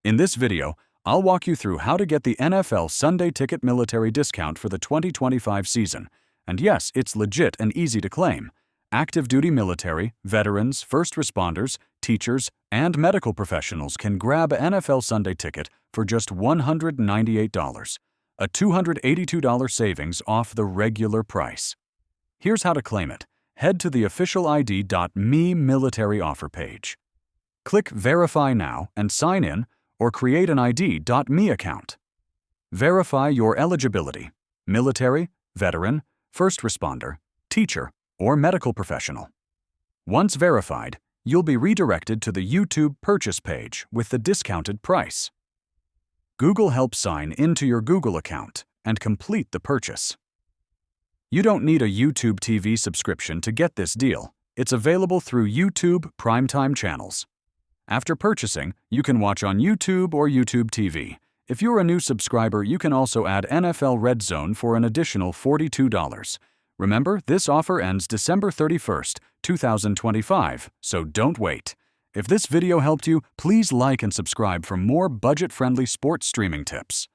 In this video, I'll walk you through how to get the NFL Sunday Ticket military discount for the 2025 season. And yes, it's legit and easy to claim. Active duty military, veterans, first responders, teachers, and medical professionals can grab an NFL Sunday Ticket for just $198, a $282 savings off the regular price. Here's how to claim it. Head to the officialid.me military offer page. Click Verify Now and sign in, or create an ID.me account. Verify your eligibility: military, veteran, first responder, teacher, or medical professional. Once verified, you'll be redirected to the YouTube purchase page with the discounted price. Google helps sign into your Google account and complete the purchase. You don't need a YouTube TV subscription to get this deal. It's available through YouTube Primetime channels. After purchasing, you can watch on YouTube or YouTube TV. If you're a new subscriber, you can also add NFL Red Zone for an additional $42. Remember, this offer ends December 31st, 2025, so don't wait. If this video helped you, please like and subscribe for more budget-friendly sports streaming tips.